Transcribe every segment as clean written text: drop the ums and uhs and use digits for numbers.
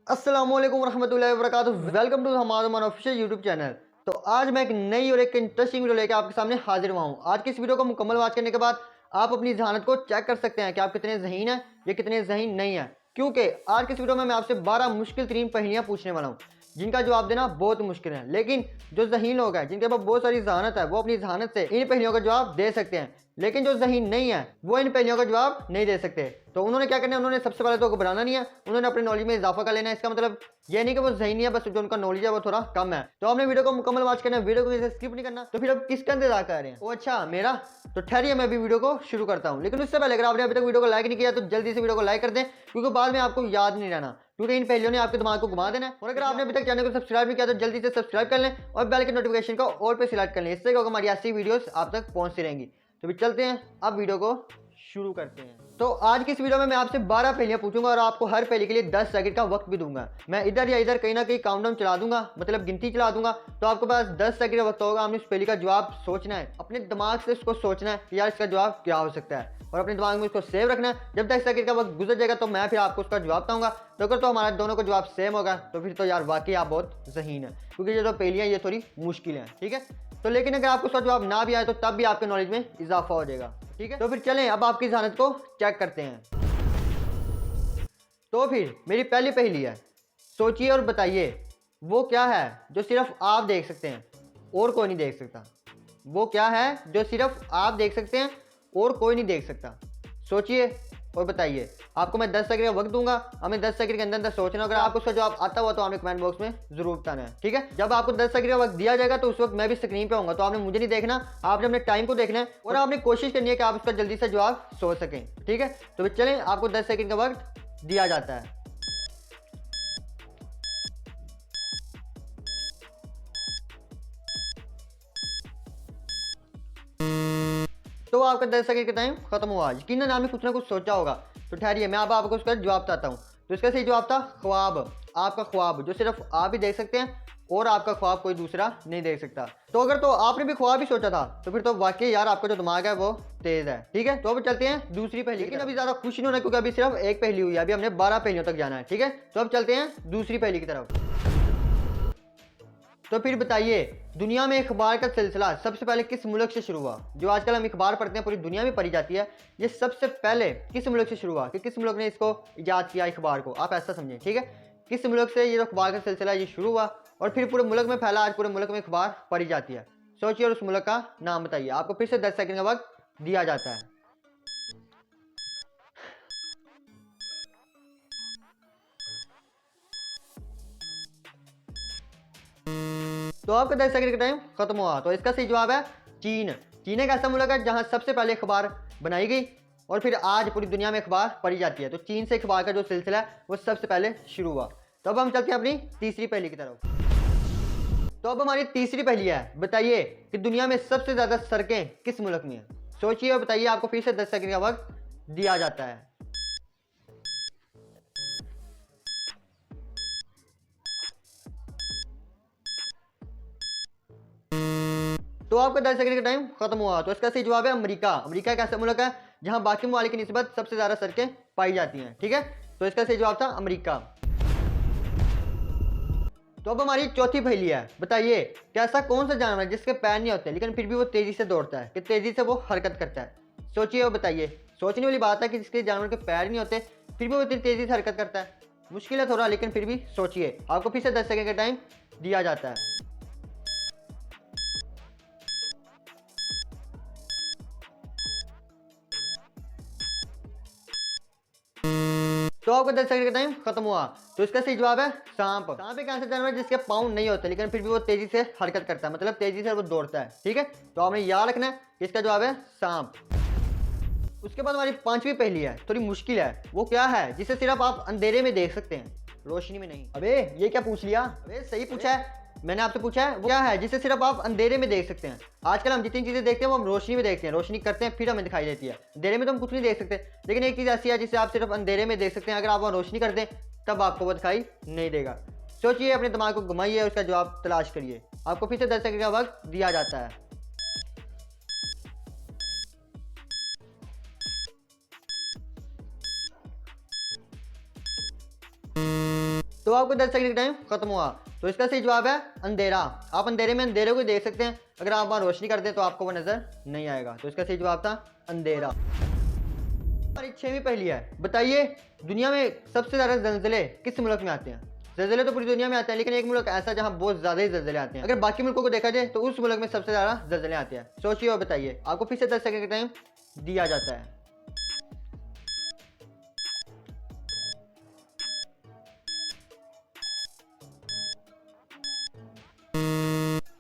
अस्सलामुअलैकुम वरहमतुल्लाहि वबरकातुहू। Welcome to हमारा ऑफिशियल यूट्यूब चैनल। तो आज मैं एक नई और एक इंटरेस्टिंग वीडियो लेकर आपके सामने हाजिर हुआ हूँ। आज की इस वीडियो को मुकम्मल वॉच करने के बाद आप अपनी जहानत को चेक कर सकते हैं कि आप कितने ज़हीन हैं या कितने ज़हीन नहीं है, क्योंकि आज की इस वीडियो में मैं आपसे 12 मुश्किल तरीन पहेलियाँ पूछने वाला हूँ जिनका जवाब देना बहुत मुश्किल है। लेकिन जो ज़हीन लोग हैं, जिनके पास बहुत सारी जहानत है, वो अपनी जहानत से इन पहेलियों का जवाब दे सकते हैं। लेकिन जो ज़हीन नहीं है वो इन पहेलियों का जवाब नहीं दे सकते। तो उन्होंने क्या करना है, उन्होंने सबसे पहले तो घबराना नहीं है, उन्होंने अपने नॉलेज में इजाफा कर लेना है। इसका मतलब ये नहीं कि वो ज़हीन है, बस जो उनका नॉलेज है वो थोड़ा कम है। तो आपने वीडियो को मुकम्मल वॉच करना है, वीडियो को स्किप नहीं करना। तो फिर अब किसका इंतजार कर रहे हैं? ओ अच्छा, मेरा। तो ठहरिए, मैं अभी वीडियो को शुरू करता हूँ। लेकिन उससे पहले अगर आपने अभी तक वीडियो को लाइक नहीं किया तो जल्दी से वीडियो को लाइक कर दें, क्योंकि बाद में आपको याद नहीं रहना, क्योंकि इन पहलियों ने आपके दिमाग को घुमा देना है। और अगर आपने अभी तक चैनल को सब्सक्राइब नहीं किया तो जल्दी से सब्सक्राइब कर लें और बेल के नोटिफिकेशन को ऑल पे सिलेक्ट कर लें। इससे क्या हमारी ऐसी वीडियोस आप तक पहुंचती रहेंगी। तो भी चलते हैं, अब वीडियो को शुरू करते हैं। तो आज की इस वीडियो में मैं आपसे 12 पहेलियां पूछूंगा और आपको हर पहेली के लिए 10 सेकंड का वक्त भी दूंगा। मैं इधर या इधर कहीं ना कहीं काउंटडाउन चला दूंगा, मतलब गिनती चला दूंगा। तो आपके पास 10 सेकंड का वक्त होगा। आपने उस पहेली का जवाब सोचना है, अपने दिमाग से उसको सोचना है कि यार इसका जवाब क्या हो सकता है, और अपने दिमाग में उसको सेव रखना है। जब 10 सेकंड का वक्त गुजर जाएगा तो मैं फिर आपको उसका जवाब बताऊंगा। तो अगर तो हमारा दोनों का जवाब सेम होगा तो फिर तो यार वाकई आप बहुत ज़हीन है, क्योंकि ये जो पहेलियां ये थोड़ी मुश्किल हैं, ठीक है। तो लेकिन अगर आपको उसका जवाब ना भी आए तो तब भी आपके नॉलेज में इजाफा हो जाएगा, ठीक है। तो फिर चलें, अब आपकी जहानत को चेक करते हैं। तो फिर मेरी पहली पहेली है, सोचिए और बताइए वो क्या है जो सिर्फ आप देख सकते हैं और कोई नहीं देख सकता। वो क्या है जो सिर्फ आप देख सकते हैं और कोई नहीं देख सकता। सोचिए और बताइए। आपको मैं 10 सेकंड का वक्त दूंगा, हमें 10 सेकंड के अंदर अंदर सोचना। अगर आपको उसका जवाब आता हुआ तो आपने कमेंट बॉक्स में जरूर बताना है, ठीक है। जब आपको 10 सेकंड का वक्त दिया जाएगा तो उस वक्त मैं भी स्क्रीन पे होऊंगा, तो आपने मुझे नहीं देखना, आपने अपने टाइम को देखना है और आपने कोशिश करनी है कि आप उसका जल्दी से जवाब सोच सकें, ठीक है। तो फिर चलें, आपको 10 सेकंड का वक्त दिया जाता है। तो आपका 10 सेकंड का टाइम खत्म हुआ। यकीनन आपने कुछ ना कुछ सोचा होगा। तो ठहरिए, मैं अब आपको उसका जवाब बताता हूँ। तो इसका सही जवाब था ख्वाब। आपका ख्वाब जो सिर्फ आप ही देख सकते हैं और आपका ख्वाब कोई दूसरा नहीं देख सकता। तो अगर तो आपने भी ख्वाब ही सोचा था तो फिर तो वाकई यार आपका जो दिमाग है वो तेज है, ठीक है। तो अब चलते हैं दूसरी पहेली। लेकिन अभी ज्यादा खुश नहीं होना, क्योंकि अभी सिर्फ एक पहेली हुई है, अभी हमने 12 पहेलियों तक जाना है, ठीक है। तो अब चलते हैं दूसरी पहेली की तरफ। तो फिर बताइए, दुनिया में अखबार का सिलसिला सबसे पहले किस मुल्क से शुरू हुआ? जो आजकल हम अखबार पढ़ते हैं पूरी दुनिया में पढ़ी जाती है, ये सबसे पहले किस मुल्क से शुरू हुआ, कि किस मुल्क ने इसको ईजाद किया अखबार को? आप ऐसा समझें, ठीक है। किस मुल्क से ये अखबार का सिलसिला ये शुरू हुआ और फिर पूरे मुल्क में फैला, आज पूरे मुल्क में अखबार पढ़ी जाती है। सोचिए और उस मुल्क का नाम बताइए। आपको फिर से 10 सेकंड का वक्त दिया जाता है। तो आपका 10 सेकंड का टाइम खत्म हुआ। तो इसका सही जवाब है चीन। चीन एक ऐसा मुल्क है जहां सबसे पहले अखबार बनाई गई और फिर आज पूरी दुनिया में अखबार पढ़ी जाती है। तो चीन से अखबार का जो सिलसिला है वो सबसे पहले शुरू हुआ। तो अब हम चलते हैं अपनी तीसरी पहेली की तरफ। तो अब हमारी तीसरी पहेली है, बताइए कि दुनिया में सबसे ज्यादा सड़कें किस मुल्क में है? सोचिए और बताइए। आपको फिर से 10 सेकंड का वक्त दिया जाता है। तो आपका 10 सेकंड का टाइम खत्म हुआ। तो इसका सही जवाब है अमेरिका। अमेरिका एक ऐसा मुल्क है जहां बाकी ममालिक की निस्बत सबसे ज्यादा सड़कें पाई जाती हैं, ठीक है। तो इसका सही जवाब था अमेरिका। तो अब हमारी चौथी पहेली है, बताइए कि ऐसा कौन सा जानवर है जिसके पैर नहीं होते लेकिन फिर भी वो तेजी से दौड़ता है, कि तेजी से वो हरकत करता है? सोचिए और बताइए। सोचने वाली बात है कि जिसके जानवर के पैर नहीं होते फिर भी वो इतनी तेजी से हरकत करता है। मुश्किल है थोड़ा, लेकिन फिर भी सोचिए। आपको फिर से 10 सेकंड का टाइम दिया जाता है। तो आपका 10 सेकंड का टाइम खत्म हुआ। तो इसका सही जवाब है सांप। सांप एक ऐसा जानवर है जिसके पाँव नहीं होते लेकिन फिर भी वो तेजी से हरकत करता है, मतलब तेजी से वो दौड़ता है, ठीक है। तो आपने याद रखना है कि इसका जवाब है सांप। उसके बाद हमारी पांचवी पहेली है, थोड़ी मुश्किल है। वो क्या है जिसे सिर्फ आप अंधेरे में देख सकते हैं, रोशनी में नहीं? अबे ये क्या पूछ लिया? अबे सही पूछा है, मैंने आपसे पूछा है वो क्या है जिसे सिर्फ आप अंधेरे में देख सकते हैं। आजकल हम जितनी चीजें देखते हैं वो हम रोशनी में देखते हैं, रोशनी करते हैं फिर हमें दिखाई देती है। अंधेरे में तो हम कुछ नहीं देख सकते, लेकिन एक चीज ऐसी है जिसे आप सिर्फ अंधेरे में देख सकते हैं। अगर आप वो रोशनी कर दें तब आपको वो दिखाई नहीं देगा। सोचिए, अपने दिमाग को घुमाइए, उसका जवाब तलाश करिए। आपको फिर से 10 सेकंड का वक्त दिया जाता है। तो आपको 10 सेकंड का टाइम खत्म हुआ। तो इसका सही जवाब है अंधेरा। आप अंधेरे में अंधेरे को देख सकते हैं, अगर आप वहां रोशनी कर दें तो आपको वो नजर नहीं आएगा। तो इसका सही जवाब था अंधेरा। हमारी 6वीं पहेली है, बताइए दुनिया में सबसे ज्यादा जल्जले किस मुल्क में आते हैं। जल्जले तो पूरी दुनिया में आते हैं, लेकिन एक मुल्क ऐसा जहां बहुत ज्यादा ही जल्जले आते हैं। अगर बाकी मुल्कों को देखा जाए तो उस मुल्क में सबसे ज्यादा जल्जले आते हैं। सोचिए और बताइए। आपको फिर से 10 सेकंड का टाइम दिया जाता है।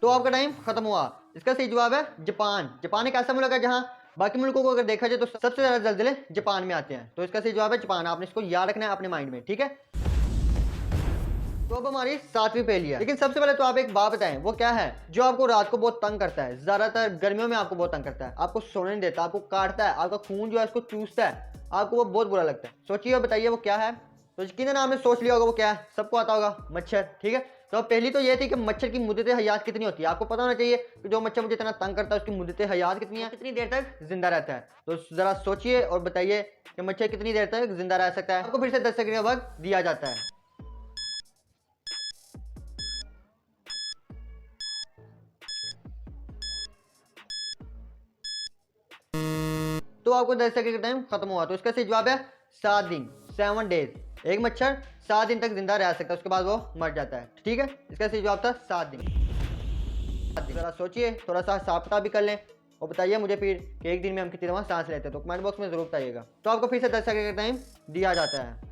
तो आपका टाइम खत्म हुआ। इसका सही जवाब है जापान। जापान एक ऐसा मुल्क है जहां बाकी मुल्कों को अगर देखा जाए तो सबसे ज्यादा जल्जले जापान में आते हैं। तो इसका सही जवाब है जापान। आपने इसको याद रखना है अपने माइंड में, ठीक है। तो अब हमारी 7वीं पहेली है, लेकिन सबसे पहले तो आप एक बात बताएं, वो क्या है जो आपको रात को बहुत तंग करता है, ज्यादातर गर्मियों में आपको बहुत तंग करता है, आपको सोने नहीं देता, आपको काटता है, आपका खून जो है उसको चूसता है, आपको वो बहुत बुरा लगता है। सोचिए और बताइए वो क्या है। तो यकीनन आपने सोच लिया होगा वो क्या है, सबको आता होगा, मच्छर, ठीक है। तो अब पहली तो ये थी कि मच्छर की मुद्दत हयात कितनी होती है। आपको पता होना चाहिए कि जो मच्छर मुझे इतना तंग करता है उसकी मुद्दत हयात कितनी है, कितनी देर तक जिंदा रहता है। तो जरा सोचिए और बताइए कि मच्छर कितनी देर तक जिंदा रह सकता है। आपको फिर से 10 सेकंड का वक्त दिया जाता है। तो आपको 10 सेकंड का टाइम खत्म हुआ। तो इसका सही जवाब है 7 दिन, 7 डेज। एक मच्छर 7 दिन तक जिंदा रह सकता है, उसके बाद वो मर जाता है, ठीक है। इसका सही जवाब था 7 दिन। जरा सोचिए, थोड़ा सा हिसाब किताब भी कर लें और बताइए मुझे फिर कि एक दिन में हम कितनी दफा सांस लेते हैं। तो कमेंट बॉक्स में जरूर बताइएगा। तो आपको फिर से 10 सेकंड का टाइम दिया जाता है।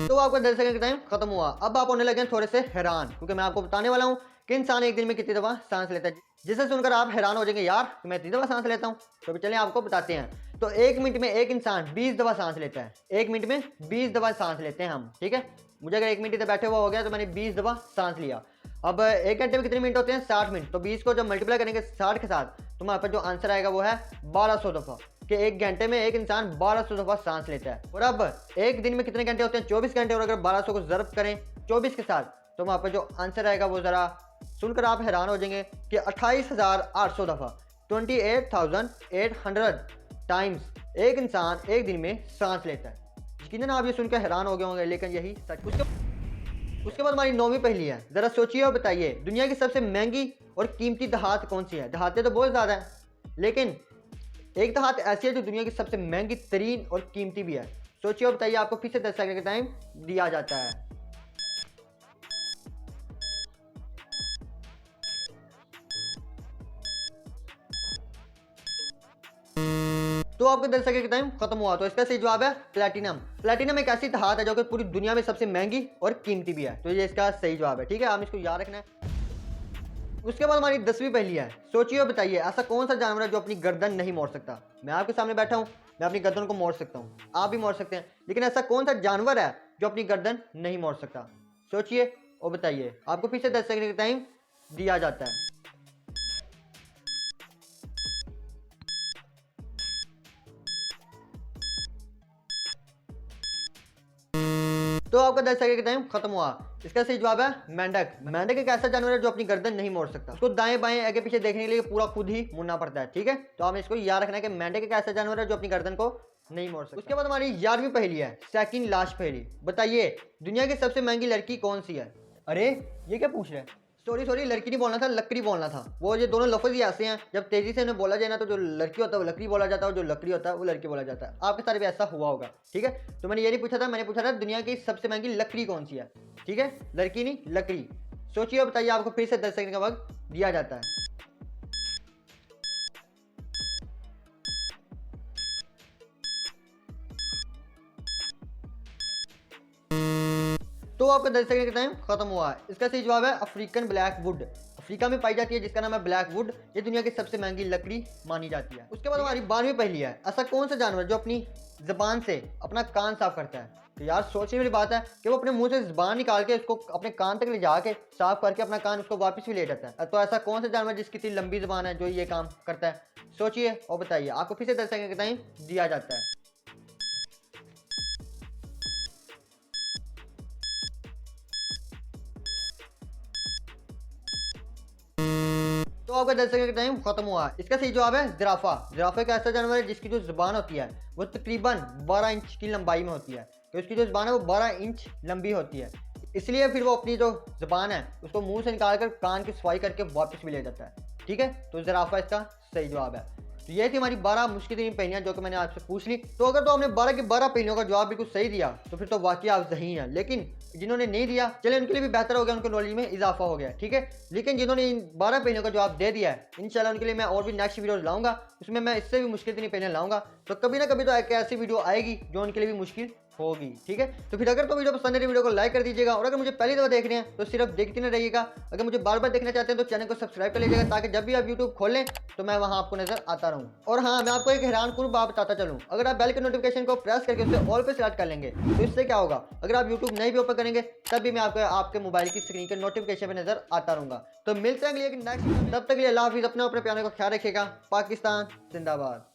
तो आपका 10 सेकंड का टाइम खत्म हुआ। अब आप होने लगे हैं थोड़े से हैरान, क्योंकि मैं आपको बताने वाला हूं कि इंसान एक दिन में कितनी दफा सांस लेता है, जिसे सुनकर आप हैरान हो जाएंगे, यार कि मैं इतनी दफा सांस लेता हूं। तो चलिए आपको बताते हैं। तो 1 मिनट में एक इंसान 20 दफा सांस लेता है। 1 मिनट में 20 दफा सांस लेते हैं हम, ठीक है। मुझे अगर 1 मिनट इधर बैठे हुआ हो गया तो मैंने 20 दफा सांस लिया। अब 1 घंटे में कितने मिनट होते हैं, 60 मिनट। तो 20 को जब मल्टीप्लाई करेंगे 60 के साथ तो हमारे पास जो आंसर आएगा वो है 1200 दफा, कि 1 घंटे में एक इंसान 1200 दफा सांस लेता है। और अब एक दिन में कितने घंटे होते हैं, 24 घंटे। और अगर 1200 को ज़र्ब करें 24 के साथ तो वहां पर जो आंसर आएगा वो जरा सुनकर आप हैरान हो जाएंगे कि 28,800 दफा, 28,800 टाइम्स एक इंसान एक दिन में सांस लेता है। यकीनन आप ये सुनकर हैरान हो गए होंगे, लेकिन यही सच। उसके बाद हमारी 9वीं पहेली है, जरा सोचिए और बताइए दुनिया की सबसे महंगी और कीमती दहात कौन सी है। दहातें तो बहुत ज्यादा है, लेकिन एक दहात ऐसी है जो दुनिया की सबसे महंगी तरीन और कीमती भी है। सोचिए और बताइए। आपको फिर से 10 सेकंड का टाइम दिया जाता है। तो आपका 10 सेकंड का टाइम खत्म हुआ। तो इसका सही जवाब है प्लैटिनम। प्लैटिनम एक ऐसी धात है जो कि पूरी दुनिया में सबसे महंगी और कीमती भी है। तो ये इसका सही जवाब है, ठीक है। आपने इसको याद रखना है। उसके बाद हमारी 10वीं पहेली है, सोचिए और बताइए ऐसा कौन सा जानवर है जो अपनी गर्दन नहीं मोड़ सकता। मैं आपके सामने बैठा हूं, मैं अपनी गर्दन को मोड़ सकता हूं, आप भी मोड़ सकते हैं, लेकिन ऐसा कौन सा जानवर है जो अपनी गर्दन नहीं मोड़ सकता। सोचिए और बताइए। आपको फिर से 10 सेकंड का टाइम दिया जाता है। तो आपका 10 सेकंड का टाइम खत्म हुआ। इसका सही जवाब है मेंढक। मेंढक एक ऐसा जानवर है जो अपनी गर्दन नहीं मोड़ सकता, उसको दाएं बाएं आगे पीछे देखने के लिए पूरा खुद ही मुड़ना पड़ता है, ठीक है। तो आपने इसको याद रखना है कि मेंढक एक ऐसा जानवर है जो अपनी गर्दन को नहीं मोड़ सकता। उसके बाद हमारी 11वीं पहेली है, सेकंड लास्ट पहेली। बताइए दुनिया की सबसे महंगी लड़की कौन सी है। अरे ये क्या पूछ रहे हैं, सॉरी लड़की नहीं बोलना था, लकड़ी बोलना था। वो ये दोनों लफ्ज ही ऐसे हैं, जब तेजी से इन्हें बोला जाए ना तो जो लड़की होता है वो लकड़ी बोला जाता है, और जो लकड़ी होता है वो लड़की बोला जाता है। आपके साथ भी ऐसा हुआ होगा, ठीक है। तो मैंने ये नहीं पूछा था, मैंने पूछा था दुनिया की सबसे महंगी लकड़ी कौन सी है, ठीक है। लड़की नहीं, लकड़ी। सोचिए और बताइए। आपको फिर से 10 सेकंड का वक्त दिया जाता है। तो आपका 10 सेकंड का टाइम खत्म हुआ है। इसका सही जवाब है अफ्रीकन ब्लैक वुड। अफ्रीका में पाई जाती है, जिसका नाम है ब्लैक वुड। ये दुनिया की सबसे महंगी लकड़ी मानी जाती है। उसके बाद हमारी 12वीं पहेली है, ऐसा कौन सा जानवर जो अपनी जबान से अपना कान साफ करता है। तो यार सोचने वाली बात है कि वो अपने मुंह से जबान निकाल के उसको अपने कान तक ले जाके साफ करके अपना कान उसको वापस भी ले जाता है। तो ऐसा कौन सा जानवर जिसकी इतनी लंबी जबान है जो ये काम करता है। सोचिए और बताइए। आपको फिर से 10 सेकंड का टाइम दिया जाता है। तो आपका 10 सेकंड का टाइम खत्म हुआ। इसका सही जवाब है जिराफा। जिराफा एक ऐसा जानवर है जिसकी जो जुबान होती है वो तकरीबन 12 इंच की लंबाई में होती है। तो उसकी जो जुबान है वो 12 इंच लंबी होती है, इसलिए फिर वो अपनी जो जुबान है उसको मुंह से निकाल कर कान की सफाई करके वापस भी ले जाता है। ठीक है, तो जिराफा इसका सही जवाब है। तो ये थी हमारी 12 मुश्किल तरीन पहेलियां जो कि मैंने आपसे पूछ ली। तो अगर तो हमने 12 की 12 पहेलियों का जवाब बिल्कुल सही दिया तो फिर तो वाकई आप ज़हीन है, लेकिन जिन्होंने नहीं दिया चले उनके लिए भी बेहतर हो गया, उनके नॉलेज में इजाफा हो गया। ठीक है, लेकिन जिन्होंने इन 12 पहेलियों का जवाब दे दिया है इंशाल्लाह उनके लिए मैं और भी नेक्स्ट वीडियो लाऊंगा, उसमें मैं इससे भी मुश्किल तरीन पहेलियां लाऊंगा। तो कभी ना कभी तो एक ऐसी वीडियो आएगी जो उनके लिए भी मुश्किल होगी। ठीक है, तो फिर अगर तो वीडियो पसंद है वीडियो को लाइक कर दीजिएगा, और अगर मुझे पहली दफा देख रहे हैं तो सिर्फ देखते न रहिएगा। अगर मुझे बार बार देखना चाहते हैं तो चैनल को सब्सक्राइब कर लीजिएगा, ताकि जब भी आप यूट्यूब खोलें तो मैं वहां आपको नजर आता रहूं। और हाँ, मैं आपको एक हैरान कुन बात बताता चलूं, अगर आप बेल के नोटिफिकेशन को प्रेस करके उससे ऑल पे सेलेक्ट कर लेंगे तो इससे क्या होगा, अगर आप यूट्यूब नहीं भी ओपन करेंगे तब भी मैं आपके मोबाइल की स्क्रीन के नोटिफिकेशन पे नजर आता रहूंगा। तो मिलते हैं अगले नेक्स्ट, तब तक के लिए अल्लाह हाफिज़। अपने प्यारे को ख्याल रखिएगा। पाकिस्तान जिंदाबाद।